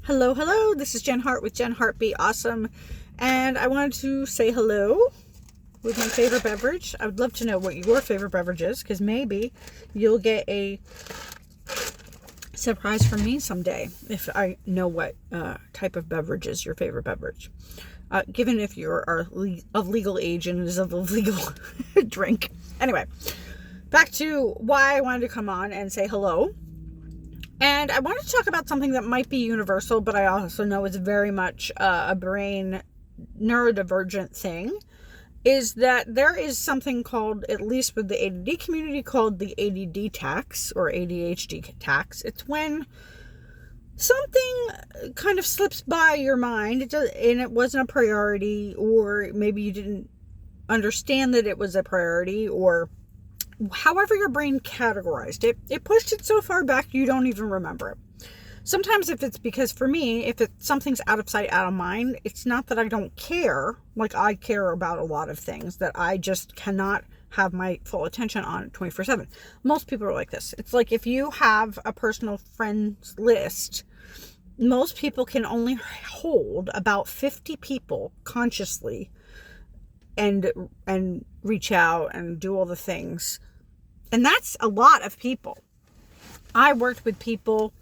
Hello, hello. This is Jen Hart with Jen Hart Be Awesome. And I wanted to say hello with my favorite beverage. I would love to know what your favorite beverage is, because maybe you'll get a surprise from me someday if I know what type of beverage is your favorite beverage. Given if you are of legal age and is of a legal drink. Anyway, back to why I wanted to come on and say hello. And I wanted to talk about something that might be universal, but I also know is very much a brain neurodivergent thing, is that there is something called, at least with the ADD community, called the ADD tax or ADHD tax. It's when something kind of slips by your mind and it wasn't a priority, or maybe you didn't understand that it was a priority, or however your brain categorized it, it pushed it so far back you don't even remember it. Sometimes if it's because, for me, if something's out of sight, out of mind, it's not that I don't care. Like, I care about a lot of things that I just cannot have my full attention on 24/7. Most people are like this. It's like if you have a personal friends list, most people can only hold about 50 people consciously and reach out and do all the things. And that's a lot of people. I worked with people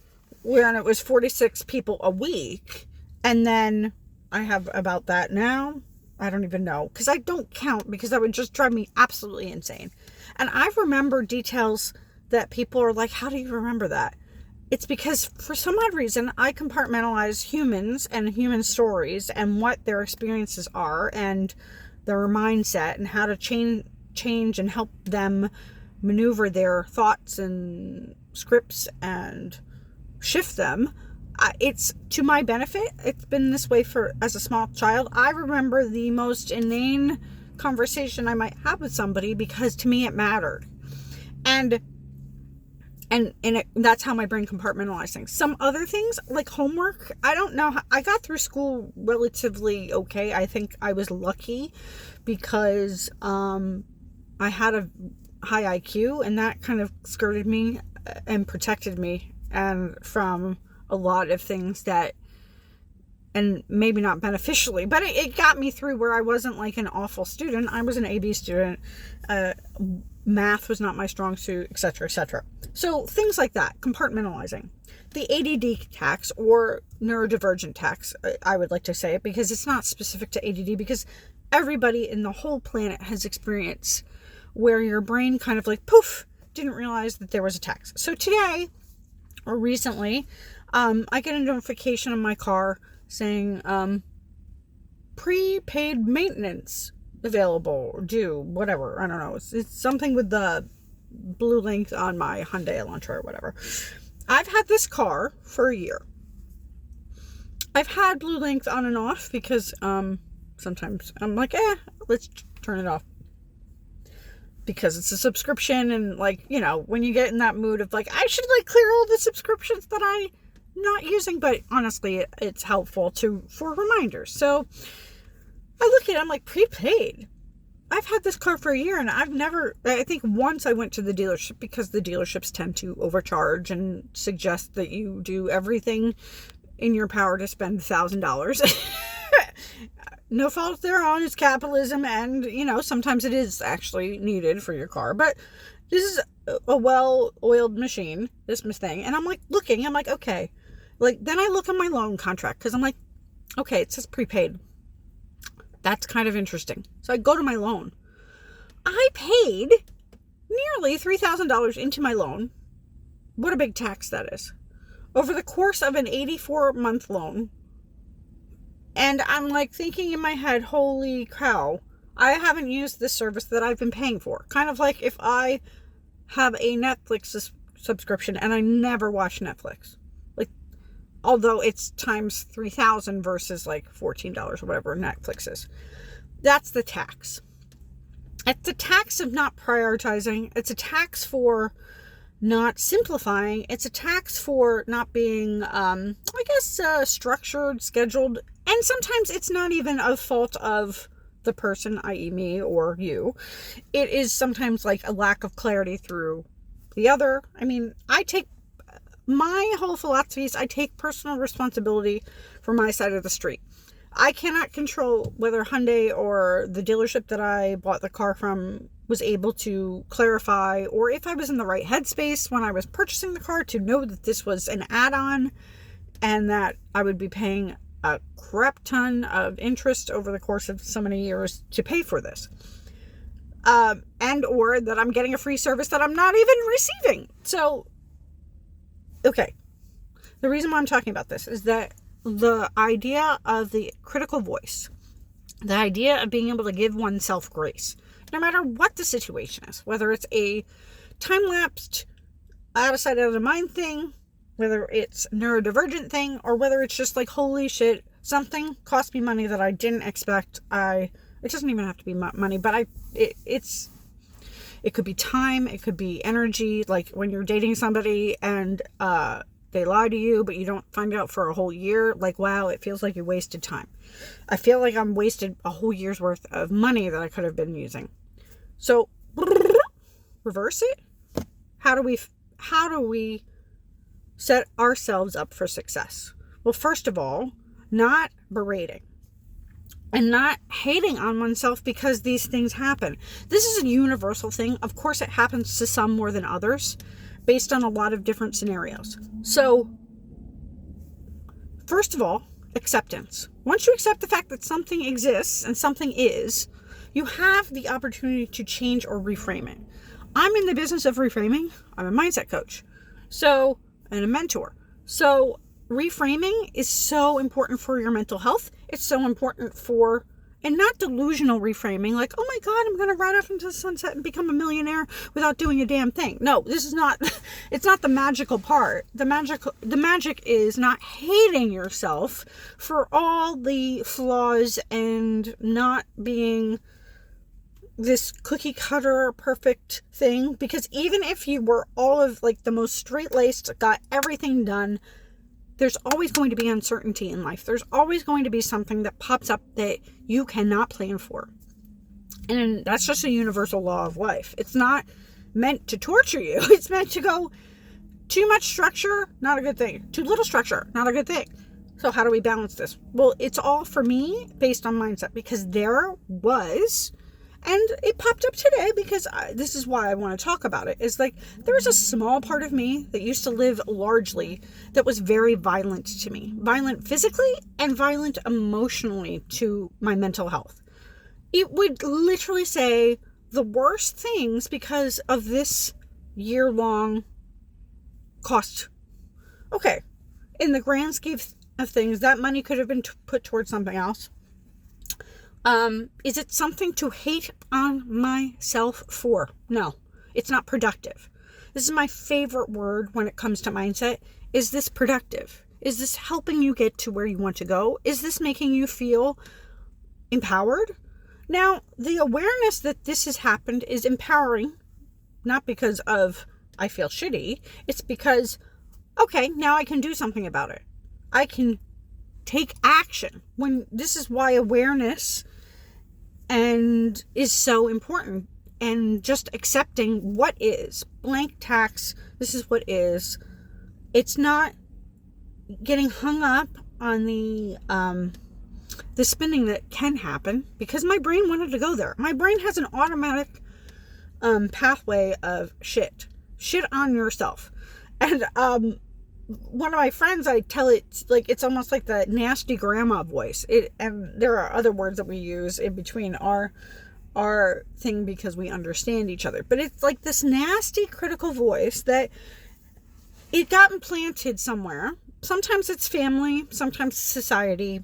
where it was 46 people a week. And then I have about that now. I don't even know, because I don't count, because that would just drive me absolutely insane. And I remember details that people are like, how do you remember that? It's because for some odd reason, I compartmentalize humans and human stories and what their experiences are and their mindset and how to change and help them maneuver their thoughts and scripts and shift them. It's to my benefit. It's been this way as a small child. I remember the most inane conversation I might have with somebody because to me it mattered. And that's how my brain compartmentalized things. Some other things, like homework, I don't know how, I got through school relatively okay. I think I was lucky because I had a high IQ, and that kind of skirted me and protected me and from a lot of things that, and maybe not beneficially, but it got me through where I wasn't like an awful student. I was an AB student. Math was not my strong suit, etc., etc. So things like that, compartmentalizing. The ADD tax, or neurodivergent tax, I would like to say it, because it's not specific to ADD, because everybody in the whole planet has experience where your brain kind of like, poof, didn't realize that there was a tax. So today, or recently, I get a notification on my car saying, prepaid maintenance available, or due, whatever. I don't know. It's something with the blue link on my Hyundai Elantra or whatever. I've had this car for a year. I've had blue links on and off because sometimes I'm like, let's turn it off, because it's a subscription, and like, you know, when you get in that mood of like, I should like clear all the subscriptions that I'm not using, but honestly, it's helpful for reminders. So I look at it, I'm like, prepaid. I've had this car for a year, and I think once I went to the dealership, because the dealerships tend to overcharge and suggest that you do everything in your power to spend $1,000. No fault of their own, it's capitalism, and, you know, sometimes it is actually needed for your car, but this is a well-oiled machine, this thing, and I'm like, okay. Like, then I look at my loan contract, because I'm like, okay, it says prepaid. That's kind of interesting. So I go to my loan. I paid nearly $3,000 into my loan. What a big tax that is. Over the course of an 84-month loan. And I'm like thinking in my head, holy cow, I haven't used this service that I've been paying for. Kind of like if I have a Netflix subscription and I never watch Netflix. Like, although it's times 3,000 versus like $14 or whatever Netflix is. That's the tax. It's a tax of not prioritizing. It's a tax for not simplifying. It's a tax for not being, structured, scheduled. And sometimes it's not even a fault of the person, i.e. me or you. It is sometimes like a lack of clarity through the other. I mean, I take my whole philosophy is I take personal responsibility for my side of the street. I cannot control whether Hyundai or the dealership that I bought the car from was able to clarify, or if I was in the right headspace when I was purchasing the car to know that this was an add-on and that I would be paying a crap ton of interest over the course of so many years to pay for this. And or that I'm getting a free service that I'm not even receiving. So, okay. The reason why I'm talking about this is that the idea of the critical voice, the idea of being able to give oneself grace, no matter what the situation is, whether it's a time-lapsed, out of sight, out of mind thing, whether it's neurodivergent thing, or whether it's just like, holy shit, something cost me money that I didn't expect. It doesn't even have to be money, but it could be time, it could be energy, like when you're dating somebody and they lie to you, but you don't find out for a whole year. Like, wow, it feels like you wasted time. I feel like I'm wasted a whole year's worth of money that I could have been using. So, reverse it. How do we set ourselves up for success? Well, first of all, not berating and not hating on oneself because these things happen. This is a universal thing. Of course, it happens to some more than others, based on a lot of different scenarios. So, first of all, acceptance. Once you accept the fact that something exists and something is, you have the opportunity to change or reframe it. I'm in the business of reframing. I'm a mindset coach. And a mentor. So, reframing is so important for your mental health. It's so important for, and not delusional reframing, like, oh my God, I'm going to ride off into the sunset and become a millionaire without doing a damn thing. No, this is not, it's not the magical part. The magic is not hating yourself for all the flaws and not being this cookie cutter perfect thing. Because even if you were all of like the most straight-laced, got everything done, there's always going to be uncertainty in life. There's always going to be something that pops up that you cannot plan for. And that's just a universal law of life. It's not meant to torture you. It's meant to go, too much structure, not a good thing. Too little structure, not a good thing. So how do we balance this? Well, it's all for me based on mindset, because there was, and it popped up today because this is why I want to talk about it, is like there's a small part of me that used to live largely that was very violent to me. Violent physically and violent emotionally to my mental health. It would literally say the worst things because of this year-long cost. Okay, in the grand scheme of things, that money could have been put towards something else. Is it something to hate on myself for? No, it's not productive. This is my favorite word when it comes to mindset. Is this productive? Is this helping you get to where you want to go? Is this making you feel empowered? Now, the awareness that this has happened is empowering, not because of I feel shitty. It's because, okay, now I can do something about it. I can take action. This is why awareness and is so important, and just accepting what is blank tax. This is what is. It's not getting hung up on the spinning that can happen, because my brain wanted to go there. My brain has an automatic pathway of shit on yourself. And one of my friends, I tell it like it's almost like the nasty grandma voice. And there are other words that we use in between our thing because we understand each other. But it's like this nasty critical voice that it got implanted somewhere. Sometimes it's family, sometimes society.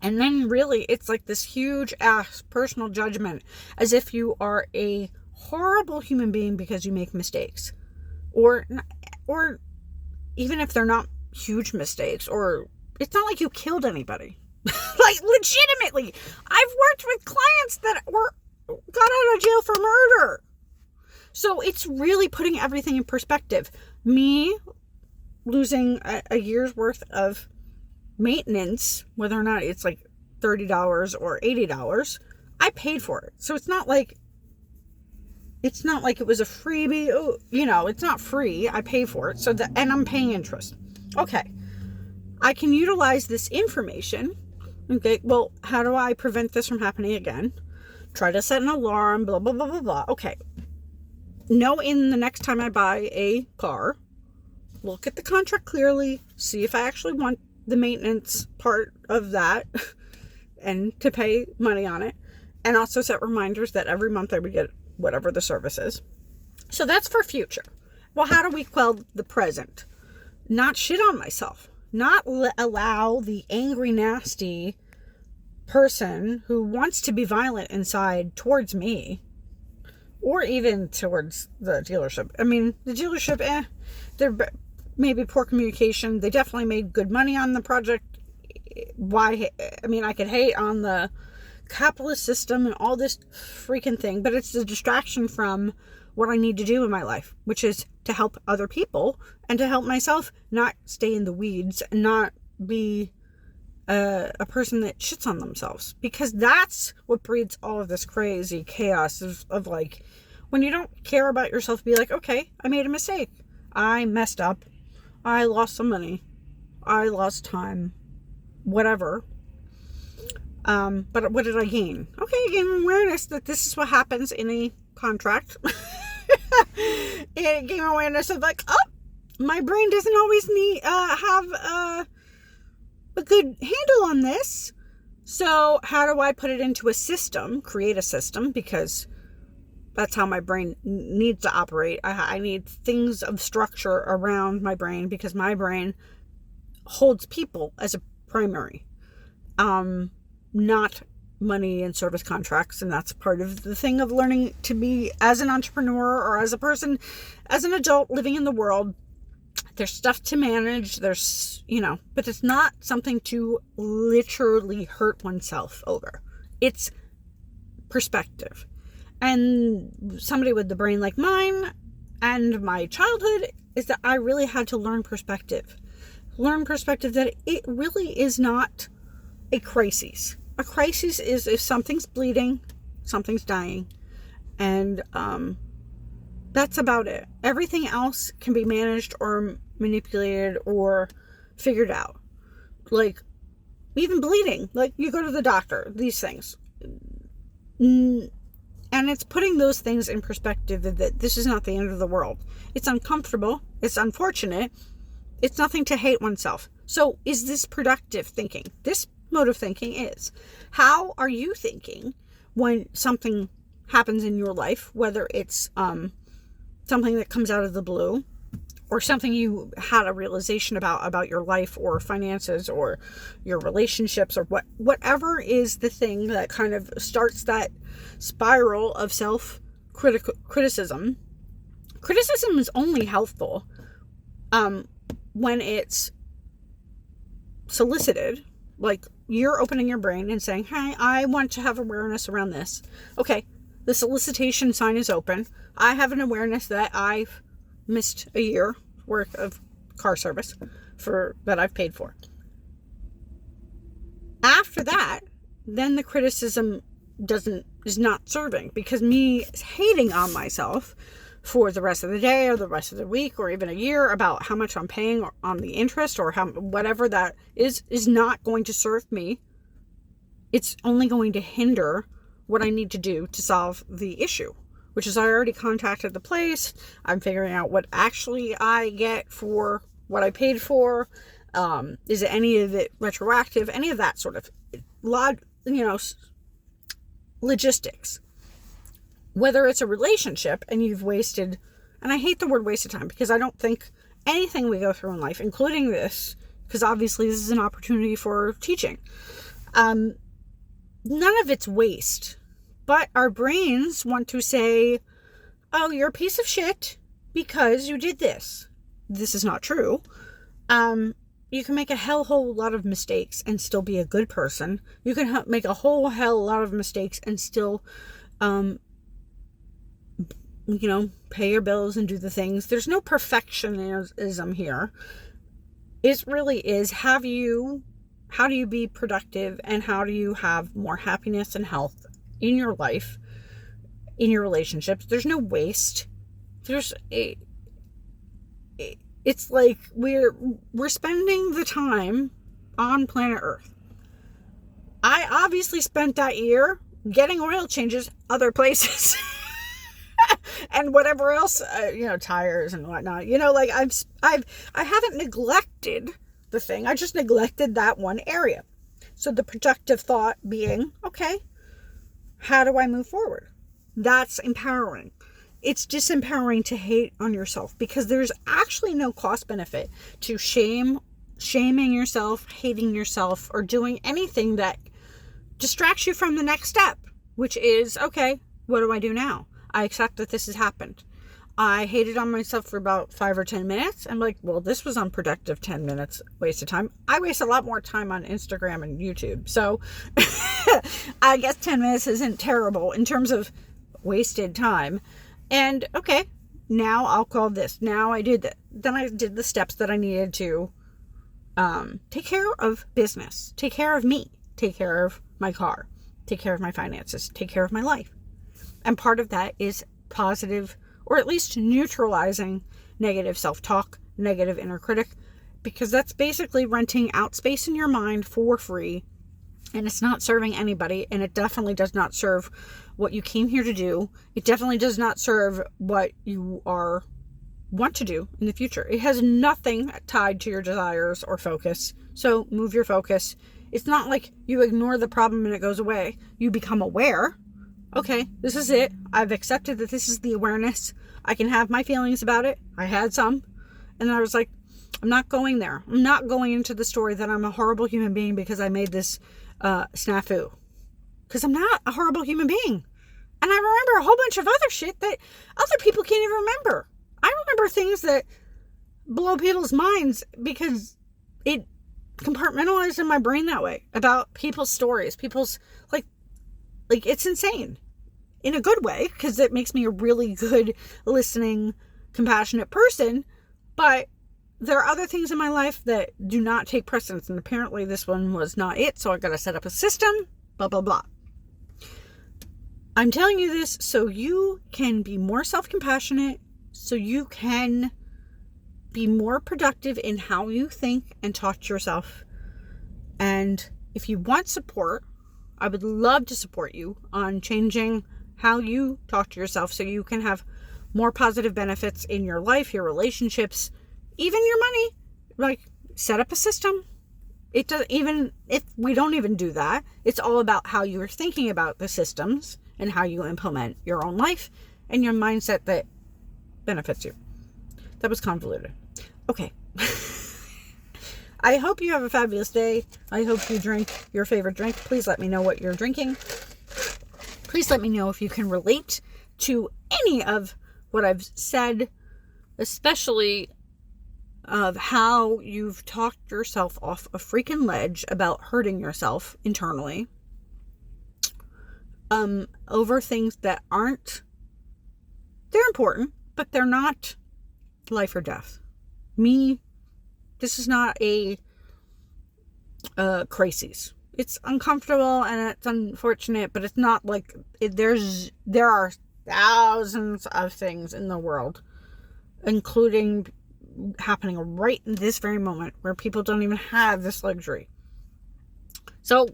And then really it's like this huge ass personal judgment, as if you are a horrible human being because you make mistakes. Or even if they're not huge mistakes, or it's not like you killed anybody. Like, legitimately, I've worked with clients that got out of jail for murder. So it's really putting everything in perspective. Me losing a year's worth of maintenance, whether or not it's like $30 or $80, I paid for it. So it's not like It's not like it was a freebie. Oh, you know, it's not free. I pay for it. And I'm paying interest. Okay. I can utilize this information. Okay. Well, how do I prevent this from happening again? Try to set an alarm, blah, blah, blah, blah, blah. Okay. Know in the next time I buy a car, look at the contract clearly, see if I actually want the maintenance part of that and to pay money on it. And also set reminders that every month I would get whatever the service is. So that's for future. Well, how do we quell the present? Not shit on myself. Not allow the angry, nasty person who wants to be violent inside towards me, or even towards the dealership. I mean, the dealership, there may be poor communication. They definitely made good money on the project. Why? I mean, I could hate on the capitalist system and all this freaking thing, but it's a distraction from what I need to do in my life, which is to help other people and to help myself not stay in the weeds and not be a person that shits on themselves, because that's what breeds all of this crazy chaos of like, when you don't care about yourself, be like, okay, I made a mistake. I messed up. I lost some money. I lost time. Whatever. But what did I gain? Okay, I gained awareness that this is what happens in a contract. It gave me awareness of like, oh, my brain doesn't always have a good handle on this. So how do I put it into a system, create a system? Because that's how my brain needs to operate. I need things of structure around my brain, because my brain holds people as a primary, not money and service contracts. And that's part of the thing of learning to be as an entrepreneur or as a person, as an adult living in the world. There's stuff to manage. There's, but it's not something to literally hurt oneself over. It's perspective. And somebody with the brain like mine and my childhood is that I really had to learn perspective. Learn perspective that it really is not a crisis. A crisis is if something's bleeding, something's dying, and that's about it. Everything else can be managed or manipulated or figured out. Like, even bleeding. Like, you go to the doctor, these things. And it's putting those things in perspective that this is not the end of the world. It's uncomfortable. It's unfortunate. It's nothing to hate oneself. So, is this productive thinking? This mode of thinking is. How are you thinking when something happens in your life, whether it's something that comes out of the blue, or something you had a realization about your life or finances or your relationships, or whatever is the thing that kind of starts that spiral of self-criticism. Criticism is only helpful when it's solicited. Like, you're opening your brain and saying, hey, I want to have awareness around this. Okay, the solicitation sign is open. I have an awareness that I've missed a year worth of car service that I've paid for. After that, then the criticism is not serving, because me hating on myself for the rest of the day or the rest of the week or even a year about how much I'm paying on the interest or whatever that is not going to serve me. It's only going to hinder what I need to do to solve the issue, which is I already contacted the place. I'm figuring out what actually I get for what I paid for. Is it any of it retroactive? Any of that sort of logistics. Whether it's a relationship and you've wasted, and I hate the word wasted time, because I don't think anything we go through in life, including this, because obviously this is an opportunity for teaching, none of it's waste. But our brains want to say, oh, you're a piece of shit because you did this. This is not true. You can make a whole lot of mistakes and still be a good person. You can make a whole lot of mistakes and still, pay your bills and do the things. There's no perfectionism here. It really is, how do you be productive, and how do you have more happiness and health in your life in your relationships. There's no waste. It's like we're spending the time on planet Earth. I obviously spent that year getting oil changes other places. And whatever else, tires and whatnot. Like I haven't neglected the thing. I just neglected that one area. So the productive thought being, okay, how do I move forward? That's empowering. It's disempowering to hate on yourself, because there's actually no cost benefit to shaming yourself, hating yourself, or doing anything that distracts you from the next step, which is, okay, what do I do now? I accept that this has happened. I hated on myself for about 5 or 10 minutes. I'm like, well, this was unproductive 10 minutes, waste of time. I waste a lot more time on Instagram and YouTube. So I guess 10 minutes isn't terrible in terms of wasted time. And okay, now I'll call this. Now I did that. Then I did the steps that I needed to take care of business, take care of me, take care of my car, take care of my finances, take care of my life. And part of that is positive, or at least neutralizing negative self-talk, negative inner critic, because that's basically renting out space in your mind for free, and it's not serving anybody, and it definitely does not serve what you came here to do. It definitely does not serve what you want to do in the future. It has nothing tied to your desires or focus. So move your focus. It's not like you ignore the problem and it goes away. You become aware. Okay, this is it. I've accepted that this is the awareness. I can have my feelings about it. I had some. And I was like, I'm not going there. I'm not going into the story that I'm a horrible human being because I made this snafu. Because I'm not a horrible human being. And I remember a whole bunch of other shit that other people can't even remember. I remember things that blow people's minds because it compartmentalized in my brain that way. About people's stories. People's, like it's insane. In a good way, because it makes me a really good listening, compassionate person. But there are other things in my life that do not take precedence, and apparently this one was not it, so I got to set up a system, blah, blah, blah. I'm telling you this so you can be more self-compassionate, so you can be more productive in how you think and talk to yourself. And if you want support, I would love to support you on changing how you talk to yourself so you can have more positive benefits in your life, your relationships, even your money. Like, set up a system. It does, even if we don't even do that, it's all about how you're thinking about the systems and how you implement your own life and your mindset that benefits you. That was convoluted. Okay. I hope you have a fabulous day. I hope you drink your favorite drink. Please let me know what you're drinking. Please let me know if you can relate to any of what I've said, especially of how you've talked yourself off a freaking ledge about hurting yourself internally over things that they're important, but they're not life or death. This is not a crisis. It's uncomfortable and it's unfortunate, but it's not like there are thousands of things in the world, including happening right in this very moment, where people don't even have this luxury. So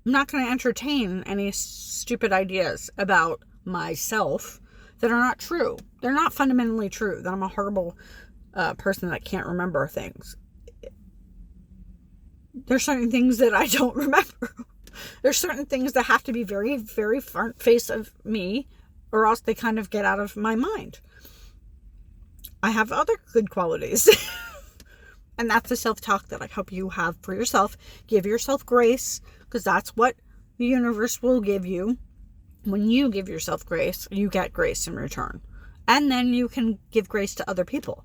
I'm not going to entertain any stupid ideas about myself that are not true. They're not fundamentally true, that I'm a horrible person that can't remember things. There's certain things that I don't remember. There's certain things that have to be very, very front face of me, or else they kind of get out of my mind. I have other good qualities. And that's the self-talk that I hope you have for yourself. Give yourself grace, because that's what the universe will give you. When you give yourself grace, you get grace in return. And then you can give grace to other people.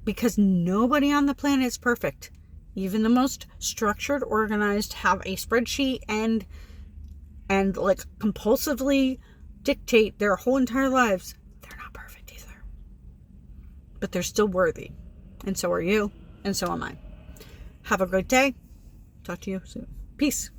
Because nobody on the planet is perfect. Even the most structured, organized, have a spreadsheet and like compulsively dictate their whole entire lives. They're not perfect either. But they're still worthy. And so are you. And so am I. Have a great day. Talk to you soon. Peace.